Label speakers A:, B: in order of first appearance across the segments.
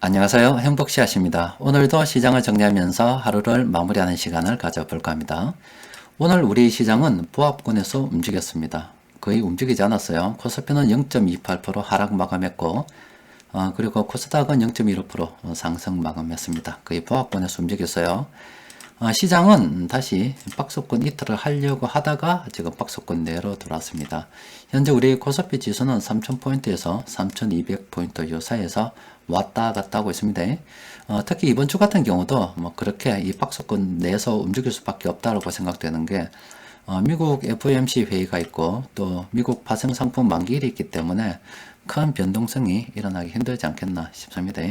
A: 안녕하세요. 행복씨앗입니다. 오늘도 시장을 정리하면서 하루를 마무리하는 시간을 가져볼까 합니다. 오늘 우리 시장은 보합권에서 움직였습니다. 거의 움직이지 않았어요. 코스피는 0.28% 하락 마감했고 그리고 코스닥은 0.15% 상승 마감했습니다. 거의 보합권에서 움직였어요. 시장은 다시 박스권 이탈을 하려고 하다가 지금 박스권 내로 돌아왔습니다. 현재 우리 코스피 지수는 3000포인트에서 3200포인트 요 사이에서 왔다 갔다 하고 있습니다. 특히 이번 주 같은 경우도 뭐 그렇게 이 박스권 내에서 움직일 수밖에 없다고 생각되는 게 미국 FOMC 회의가 있고 또 미국 파생상품 만기일이 있기 때문에 큰 변동성이 일어나기 힘들지 않겠나 싶습니다.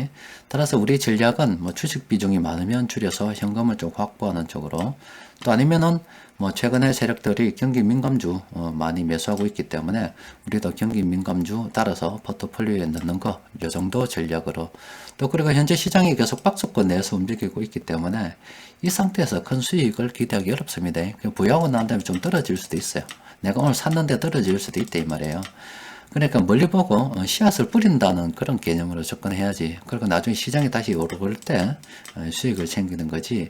A: 따라서 우리 전략은 뭐 주식 비중이 많으면 줄여서 현금을 좀 확보하는 쪽으로, 또 아니면은 뭐 최근에 세력들이 경기 민감주 많이 매수하고 있기 때문에 우리도 경기 민감주 따라서 포트폴리오에 넣는 거, 요 정도 전략으로, 또 그리고 현재 시장이 계속 박스권 내에서 움직이고 있기 때문에 이 상태에서 큰 수익을 기대하기 어렵습니다. 부양하고 난 다음에 좀 떨어질 수도 있어요. 내가 오늘 샀는데 떨어질 수도 있다 이 말이에요. 그러니까 멀리 보고 씨앗을 뿌린다는 그런 개념으로 접근해야지. 그리고 나중에 시장이 다시 오를 때 수익을 챙기는 거지.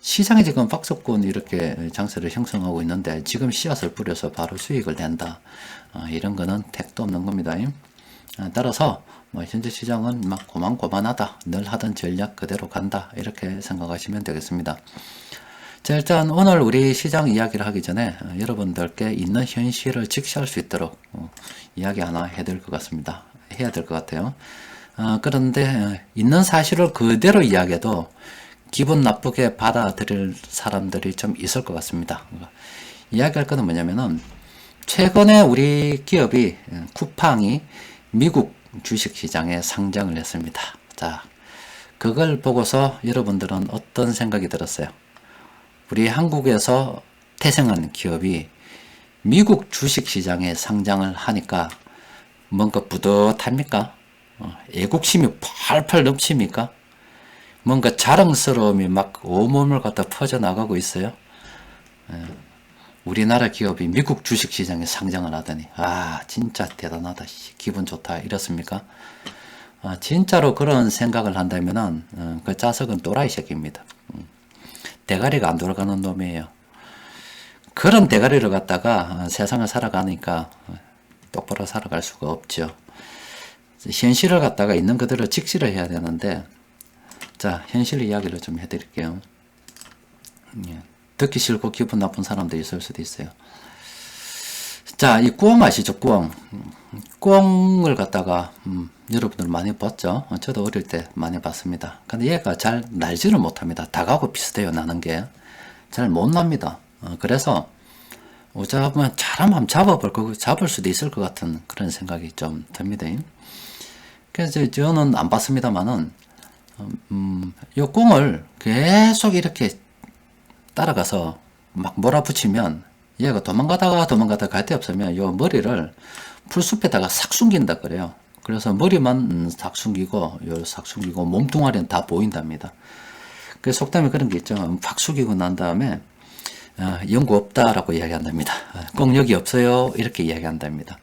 A: 시장이 지금 박스권 이렇게 장세를 형성하고 있는데 지금 씨앗을 뿌려서 바로 수익을 낸다. 이런 거는 택도 없는 겁니다. 따라서 뭐 현재 시장은 막 고만고만하다. 늘 하던 전략 그대로 간다. 이렇게 생각하시면 되겠습니다. 자, 일단 오늘 우리 시장 이야기를 하기 전에 여러분들께 있는 현실을 직시할 수 있도록 이야기 하나 해야 될 것 같습니다. 해야 될 것 같아요. 그런데 있는 사실을 그대로 이야기해도 기분 나쁘게 받아들일 사람들이 좀 있을 것 같습니다. 이야기할 거는 뭐냐면은 최근에 우리 기업이 쿠팡이 미국 주식시장에 상장을 했습니다. 자, 그걸 보고서 여러분들은 어떤 생각이 들었어요? 우리 한국에서 태생한 기업이 미국 주식시장에 상장을 하니까 뭔가 뿌듯합니까? 애국심이 팔팔 넘칩니까? 뭔가 자랑스러움이 막 온몸을 갖다 퍼져나가고 있어요. 우리나라 기업이 미국 주식시장에 상장을 하더니 진짜 대단하다, 기분 좋다 이렇습니까? 진짜로 그런 생각을 한다면은 그 자석은 또라이 새끼입니다. 대가리가 안 돌아가는 놈이에요. 그런 대가리를 갖다가 세상을 살아가니까 똑바로 살아갈 수가 없죠. 현실을 갖다가 있는 그대로 직시를 해야 되는데, 자, 현실 이야기를 좀 해드릴게요. 듣기 싫고 기분 나쁜 사람들이 있을 수도 있어요. 자, 이 꾸엉 아시죠? 꾸엉. 꾸엉을 갖다가 여러분들 많이 봤죠? 저도 어릴 때 많이 봤습니다. 근데 얘가 잘 날지를 못합니다. 닭하고 비슷해요, 나는 게. 잘 못 납니다. 그래서 어쩌면 잘하면 잡을 수도 있을 것 같은 그런 생각이 좀 듭니다. 그래서 저는 안 봤습니다만은 요 꽁을 계속 이렇게 따라가서 막 몰아붙이면 얘가 도망가다가 갈 데 없으면 요 머리를 풀숲에다가 싹 숨긴다 그래요. 그래서 머리만 싹 숨기고 몸뚱아리는 다 보인답니다. 그 속담에 그런 게 있죠. 팍 숙이고 난 다음에 연구 없다라고 이야기한답니다. 꼭 여기 없어요 이렇게 이야기한답니다.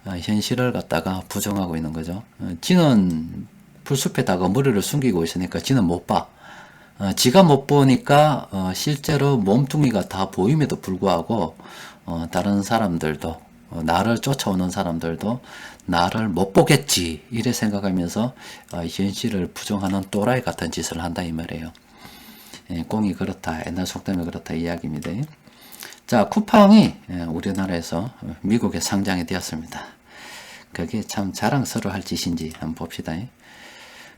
A: 현실을 갖다가 부정하고 있는 거죠. 지는 풀숲에다가 머리를 숨기고 있으니까 지는 못 봐. 지가 못 보니까 실제로 몸뚱이가 다 보임에도 불구하고 다른 사람들도 나를 쫓아오는 사람들도 나를 못 보겠지 이래 생각하면서 현실을 부정하는 또라이 같은 짓을 한다 이 말이에요. 꽁이 그렇다, 옛날 속담이 그렇다 이야기입니다. 자, 쿠팡이 우리나라에서 미국에 상장이 되었습니다. 그게 참 자랑스러워할 짓인지 한번 봅시다.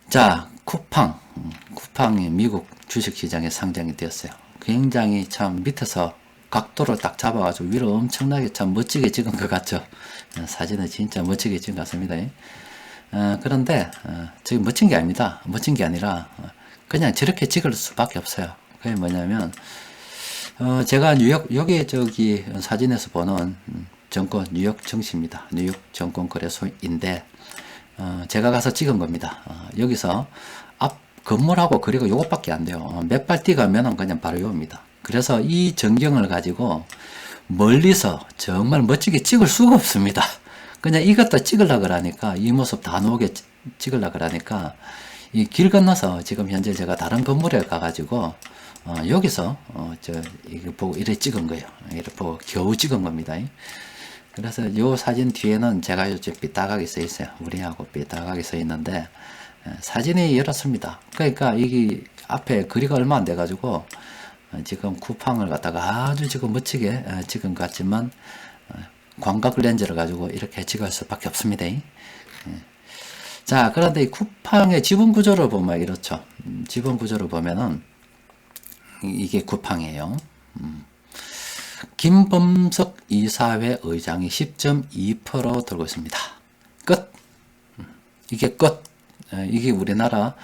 A: 자, 쿠팡이 미국 주식시장에 상장이 되었어요. 굉장히 참 밑에서 각도를 딱 잡아가지고 위로 엄청나게 참 멋지게 찍은 것 같죠. 사진은 진짜 멋지게 찍은 것 같습니다. 그런데 저기 멋진 게 아닙니다. 멋진 게 아니라 그냥 저렇게 찍을 수밖에 없어요. 그게 뭐냐면 제가 여기 저기 사진에서 보는 증권 뉴욕 증시입니다. 뉴욕 증권 거래소인데 제가 가서 찍은 겁니다. 여기서 앞 건물하고 그리고 요것밖에 안 돼요. 몇 발 뛰가면 그냥 바로 요입니다. 그래서 이 전경을 가지고 멀리서 정말 멋지게 찍을 수가 없습니다. 그냥 이것도 찍으려고 그러니까 이 모습 다 나오게 찍으려고 그러니까 이 길 건너서 지금 현재 제가 다른 건물에 가가지고 여기서 이거 보고 이래 찍은 거예요. 이래 보고 겨우 찍은 겁니다. 그래서 요 사진 뒤에는 제가 요즘 삐딱하게 써 있어요. 우리하고 삐딱하게 써 있는데 사진이 이렇습니다. 그러니까 이게 앞에 거리가 얼마 안 돼 가지고 지금 쿠팡을 갖다가 아주 지금 멋지게 찍은 것 같지만 광각 렌즈를 가지고 이렇게 찍을 수밖에 없습니다. 자, 그런데 이 쿠팡의 지분 구조를 보면 이렇죠. 지분 구조를 보면은 이게 쿠팡이에요. 김범석 이사회 의장이 10.2% 들고 있습니다. 끝. 이게 끝. 이게 우리나라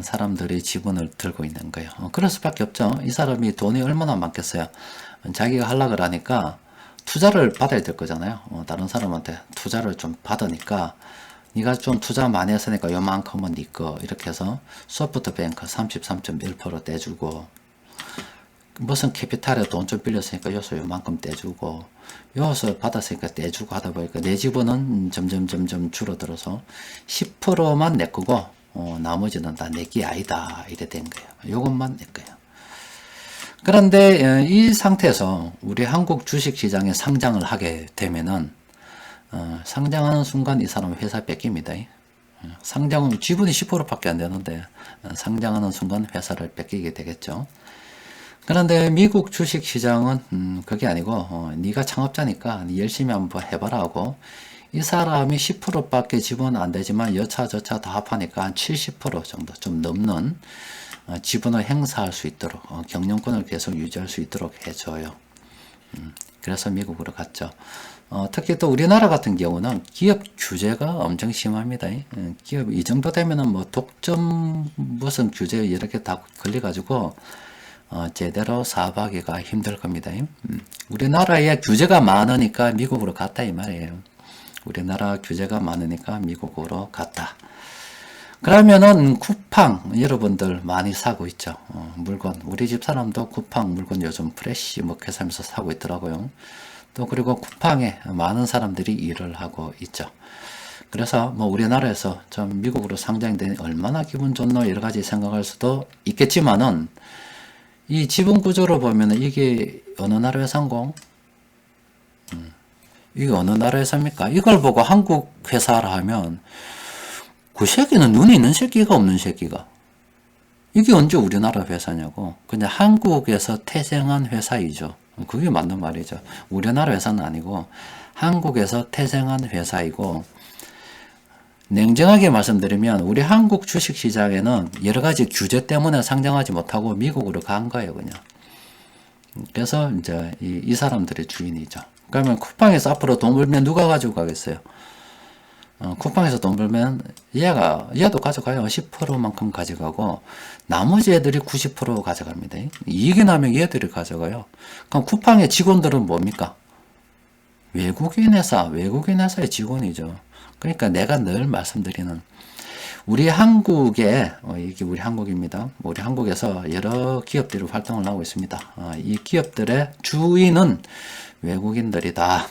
A: 사람들이 지분을 들고 있는 거예요. 그럴 수밖에 없죠. 이 사람이 돈이 얼마나 많겠어요. 자기가 하려고 하니까 투자를 받아야 될 거잖아요. 다른 사람한테 투자를 좀 받으니까 네가 좀 투자 많이 했으니까 요만큼은 네 거 이렇게 해서 소프트뱅크 33.1% 떼주고 무슨 캐피탈에 돈 좀 빌렸으니까 여기서 요만큼 떼주고 여기서 받았으니까 떼주고 하다 보니까 내 지분은 점점 줄어들어서 10%만 내 거고 나머지는 다 내 게 아니다 이래 된 거예요. 요것만 내 거예요. 그런데 이 상태에서 우리 한국 주식시장에 상장을 하게 되면은 상장하는 순간 이 사람은 회사 뺏깁니다. 상장은 지분이 10%밖에 안 되는데 상장하는 순간 회사를 뺏기게 되겠죠. 그런데 미국 주식시장은 그게 아니고 네가 창업자니까 네 열심히 한번 해봐라 하고 이 사람이 10%밖에 지분 안 되지만 여차저차 다 합하니까 한 70% 정도 좀 넘는 지분을 행사할 수 있도록 경영권을 계속 유지할 수 있도록 해줘요. 그래서 미국으로 갔죠. 특히 또 우리나라 같은 경우는 기업 규제가 엄청 심합니다. 기업 이 정도 되면은 뭐 독점 무슨 규제 이렇게 다 걸려가지고 제대로 사업하기가 힘들 겁니다. 우리나라에 규제가 많으니까 미국으로 갔다 이 말이에요. 우리나라 규제가 많으니까 미국으로 갔다. 그러면은 쿠팡 여러분들 많이 사고 있죠. 물건 우리 집 사람도 쿠팡 물건 요즘 프레시 먹회사면서 사고 있더라고요. 또 그리고 쿠팡에 많은 사람들이 일을 하고 있죠. 그래서 뭐 우리나라에서 좀 미국으로 상장되니 얼마나 기분 좋노 여러 가지 생각할 수도 있겠지만은 이 지분 구조를 보면은 이게 어느 나라 회사인고? 이게 어느 나라 회사입니까? 이걸 보고 한국 회사라 하면 그 새끼는 눈이 있는 새끼가 없는 새끼가 이게 언제 우리나라 회사냐고. 그냥 한국에서 태생한 회사이죠. 그게 맞는 말이죠. 우리나라 회사는 아니고 한국에서 태생한 회사이고 냉정하게 말씀드리면 우리 한국 주식시장에는 여러 가지 규제 때문에 상장하지 못하고 미국으로 간 거예요, 그냥. 그래서 이제 이 사람들의 주인이죠. 그러면 쿠팡에서 앞으로 돈 벌면 누가 가지고 가겠어요? 쿠팡에서 돈 벌면 얘도 가져가요. 10%만큼 가져가고 나머지 애들이 90% 가져갑니다. 이익이 나면 얘들이 가져가요. 그럼 쿠팡의 직원들은 뭡니까? 외국인 회사의 직원이죠. 그러니까 내가 늘 말씀드리는 우리 한국에 이게 우리 한국입니다. 우리 한국에서 여러 기업들이 활동을 하고 있습니다. 이 기업들의 주인은 외국인들이다.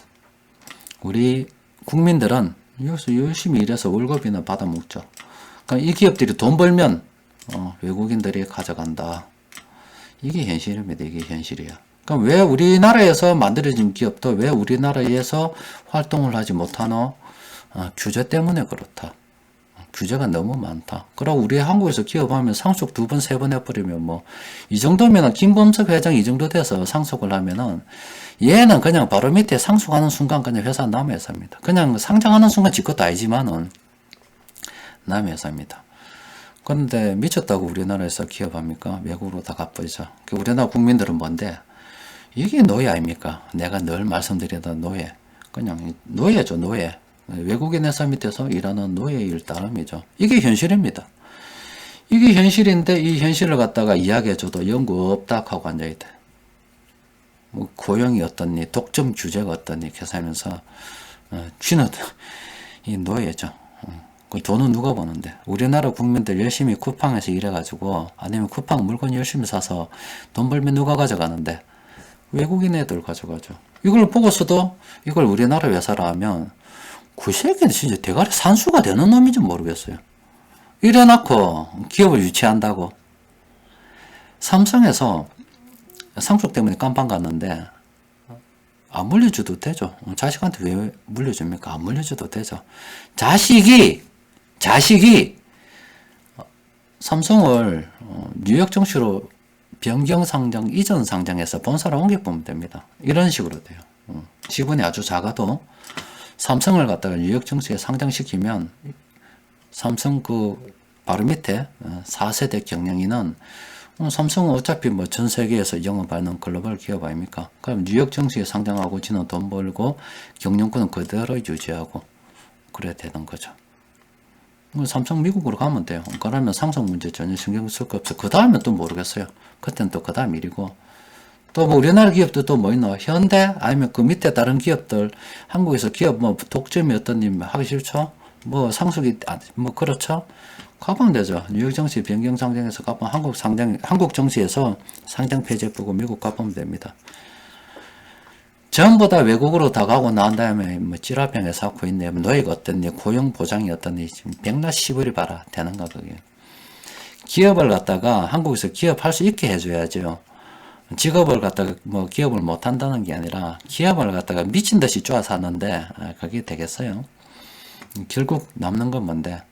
A: 우리 국민들은 여기서 열심히 일해서 월급이나 받아먹죠. 그러니까 이 기업들이 돈 벌면 외국인들이 가져간다. 이게 현실입니다. 이게 현실이야. 그럼 왜 우리나라에서 만들어진 기업도 왜 우리나라에서 활동을 하지 못하노? 규제 때문에 그렇다. 규제가 너무 많다. 그리고 우리 한국에서 기업하면 상속 2번, 3번 해버리면 뭐, 이 정도면은, 김범석 회장 이 정도 돼서 상속을 하면은, 얘는 그냥 바로 밑에 상속하는 순간 그냥 회사 남의 회사입니다. 그냥 상장하는 순간 지 것도 아니지만은, 남의 회사입니다. 그런데 미쳤다고 우리나라에서 기업합니까? 외국으로 다 가버리죠. 우리나라 국민들은 뭔데? 이게 노예 아닙니까? 내가 늘 말씀드리던 노예. 그냥 노예죠, 노예. 외국인 회사 밑에서 일하는 노예일 따름이죠. 이게 현실입니다. 이게 현실인데 이 현실을 갖다가 이야기해줘도 연구 없다 하고 앉아있다. 뭐 고용이 어떻니 독점 규제가 어떻니 이렇게 살면서 쥐는 이 노예죠. 그 돈은 누가 버는데 우리나라 국민들 열심히 쿠팡에서 일해가지고 아니면 쿠팡 물건 열심히 사서 돈 벌면 누가 가져가는데 외국인 애들 가져가죠. 이걸 보고서도 이걸 우리나라 회사라 하면 그 새끼는 진짜 대가리 산수가 되는 놈인지 모르겠어요. 이래놓고 기업을 유치한다고. 삼성에서 상속 때문에 깜빵 갔는데 안 물려줘도 되죠. 자식한테 왜 물려줍니까? 안 물려줘도 되죠. 자식이 삼성을 뉴욕 증시로 변경 상장, 이전 상장해서 본사로 옮겨보면 됩니다. 이런 식으로 돼요. 지분이 아주 작아도 삼성을 갖다가 뉴욕 증시에 상장시키면 삼성 그 바로 밑에 4세대 경영인은 삼성은 어차피 뭐 전 세계에서 영업하는 글로벌 기업 아닙니까? 그럼 뉴욕 증시에 상장하고 지는 돈 벌고 경영권은 그대로 유지하고 그래야 되는 거죠. 삼성 미국으로 가면 돼요. 그러면 상속 문제 전혀 신경 쓸 거 없어요. 그 다음엔 또 모르겠어요. 그때는 또 그 다음 일이고. 또 뭐 우리나라 기업도 또 뭐 있나? 현대? 아니면 그 밑에 다른 기업들, 한국에서 기업 뭐 독점이 어떤 님 하기 싫죠? 뭐 상속이, 뭐 그렇죠? 가보면 되죠. 뉴욕 정시 변경 상장에서 가보면 한국 정시에서 상장 폐지해 보고 미국 가보면 됩니다. 전부 다 외국으로 다 가고 난 다음에 뭐 찌라병에 쌓고 있네. 노예가 어떻니? 고용 보장이 어떻니? 지금 백나 시부리 봐라. 되는가 그게. 기업을 갖다가 한국에서 기업할 수 있게 해줘야죠. 직업을 갖다가 뭐 기업을 못 한다는 게 아니라 기업을 갖다가 미친 듯이 쪼아서 하는데 그게 되겠어요. 결국 남는 건 뭔데?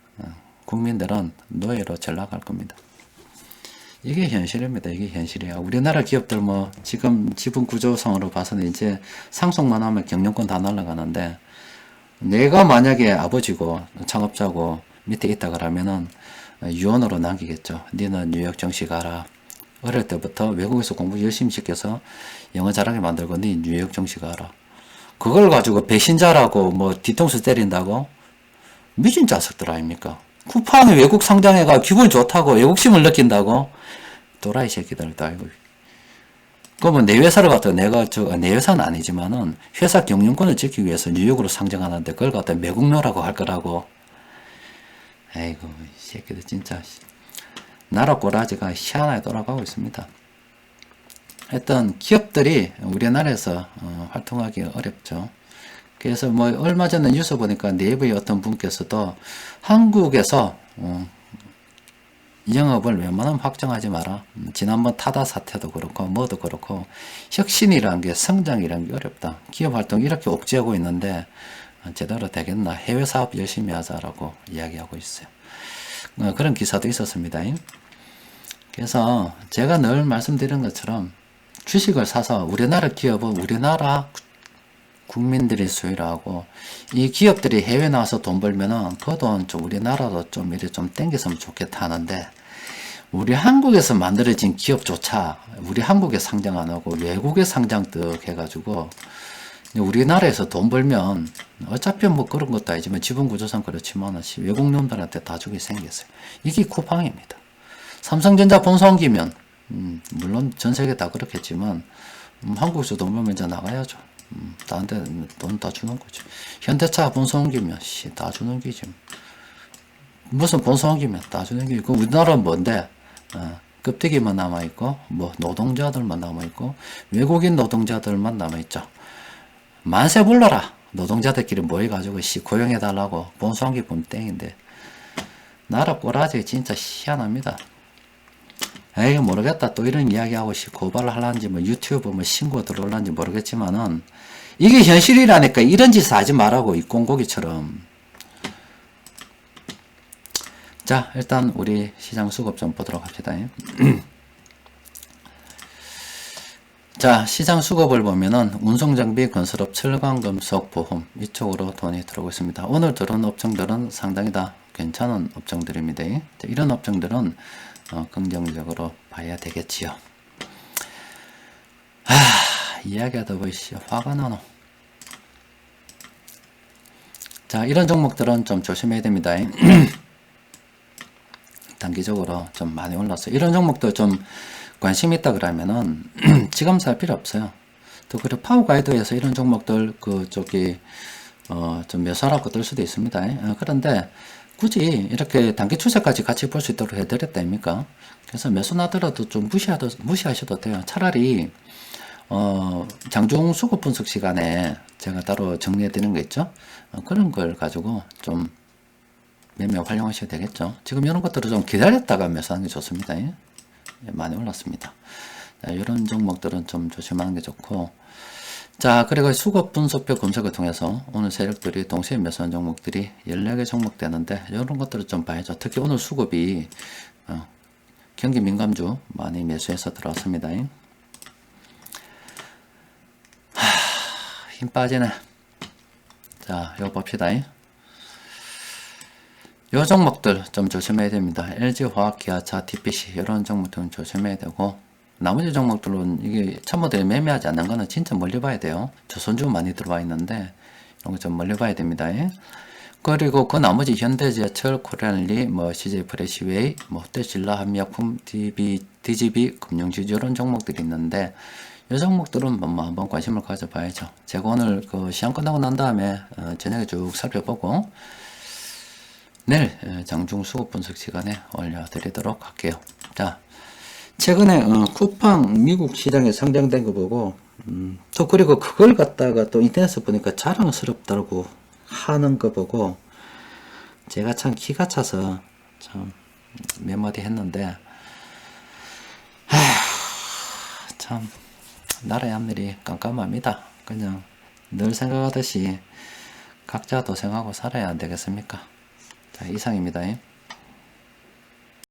A: 국민들은 노예로 전락할 겁니다. 이게 현실입니다. 이게 현실이야. 우리나라 기업들 뭐 지금 지분 구조상으로 봐서는 이제 상속만 하면 경영권 다 날아가는데 내가 만약에 아버지고 창업자고 밑에 있다 그러면은 유언으로 남기겠죠. 니는 뉴욕 정시 가라. 어릴 때부터 외국에서 공부 열심히 시켜서 영어 잘하게 만들고 니 뉴욕 정시 가라. 그걸 가지고 배신자라고 뭐 뒤통수 때린다고? 미친 자식들 아닙니까? 쿠팡이 외국 상장해가 기분 좋다고 외국심을 느낀다고? 또라이 새끼들도 알고. 그러면 내 회사를 갖다가 내 회사는 아니지만은 회사 경영권을 지키기 위해서 뉴욕으로 상장하는데 그걸 갖다 매국노라고 할 거라고. 아이고, 이 새끼들 진짜. 나라 꼬라지가 희한하게 돌아가고 있습니다. 하여튼 기업들이 우리나라에서 활동하기 어렵죠. 그래서 뭐 얼마 전에 뉴스 보니까 네이버의 어떤 분께서도 한국에서 영업을 웬만하면 확정하지 마라. 지난번 타다 사태도 그렇고 뭐도 그렇고 혁신이라는 게 성장이라는 게 어렵다. 기업 활동 이렇게 옥죄하고 있는데 제대로 되겠나. 해외 사업 열심히 하자라고 이야기하고 있어요. 그런 기사도 있었습니다. 그래서 제가 늘 말씀드린 것처럼 주식을 사서 우리나라 기업은 우리나라 국민들이 수요를 하고 이 기업들이 해외 나와서 돈 벌면은 그 돈 좀 우리나라도 좀 이렇게 좀 땡겼으면 좋겠다 하는데 우리 한국에서 만들어진 기업조차 우리 한국에 상장 안 하고 외국에 상장 뜩 해가지고 우리나라에서 돈 벌면 어차피 뭐 그런 것도 아니지만 지분구조상 그렇지만 외국 놈들한테 다 주게 생겼어요. 이게 쿠팡입니다. 삼성전자 본사 옮기면 물론 전 세계 다 그렇겠지만 한국에서 돈 벌면 이제 나가야죠. 다른데 돈 다 주는 거지. 현대차 본사 옮기면 다 주는 거지. 무슨 본사 옮기면 다 주는 거지. 그럼 우리나라는 뭔데? 껍데기만 남아있고 뭐 노동자들만 남아있고 외국인 노동자들만 남아있죠. 만세 불러라. 노동자들끼리 모여가지고 고용해달라고 본사 옮기면 땡인데 나라 꼬라지 진짜 희한합니다. 에이 모르겠다. 또 이런 이야기하고 고발을 하려는지 뭐 유튜브 뭐 신고 들어올란지 모르겠지만은 이게 현실이라니까 이런 짓을 하지 말라고 이 꽁고기처럼. 자 일단 우리 시장 수급 좀 보도록 합시다. 자 시장 수급을 보면은 운송장비, 건설업, 철강금속, 보험 이쪽으로 돈이 들어오고 있습니다. 오늘 들어온 업종들은 상당히 다 괜찮은 업종들입니다. 이런 업종들은 긍정적으로 봐야 되겠지요. 이야기하다 보이시죠. 화가 나노. 자, 이런 종목들은 좀 조심해야 됩니다. 단기적으로 좀 많이 올랐어요. 이런 종목도 좀 관심 있다 그러면은 지금 살 필요 없어요. 또 그리고 파워 가이드에서 이런 종목들 좀 매수하라고 뜰 수도 있습니다. 그런데 굳이 이렇게 단기 추세까지 같이 볼 수 있도록 해드렸다니까. 그래서 매수 나더라도 좀 무시하셔도 돼요. 차라리 장중 수급 분석 시간에 제가 따로 정리해 드리는 거 있죠. 그런 걸 가지고 좀 매매 활용하셔도 되겠죠. 지금 이런 것들을 좀 기다렸다가 매수하는 게 좋습니다. 예, 많이 올랐습니다. 자, 이런 종목들은 좀 조심하는 게 좋고, 자, 그리고 수급 분석표 검색을 통해서 오늘 세력들이 동시에 매수한 종목들이 14개 종목 되는데, 이런 것들을 좀 봐야죠. 특히 오늘 수급이 경기 민감주 많이 매수해서 들어왔습니다. 힘 빠지네. 자, 이거 봅시다. 요 종목들 좀 조심해야 됩니다. LG화학, 기아차, DPC 이런 종목들은 조심해야 되고, 나머지 종목들은 이게 참모들이 매매하지 않는 거는 진짜 멀리 봐야 돼요. 조선주 많이 들어와 있는데 이런 거 좀 멀리 봐야 됩니다. 그리고 그 나머지 현대제철, 코리안리, 뭐 CJ 프레시웨이, 뭐 롯데신라, 한미약품, DGB, 금융지주 이런 종목들이 있는데 이 종목들은 뭐 한번 관심을 가져봐야죠. 제가 오늘 그 시험 끝나고 난 다음에 저녁에 쭉 살펴보고 내일 장중 수급 분석 시간에 올려드리도록 할게요. 자, 최근에 쿠팡 미국 시장에 상장된 거 보고 또 그리고 그걸 갖다가 또 인터넷에서 보니까 자랑스럽다고 하는 거 보고 제가 참 기가 차서 참 몇 마디 했는데 참 나라의 앞일이 깜깜합니다. 그냥 늘 생각하듯이 각자 도생하고 살아야 안 되겠습니까? 자, 이상입니다.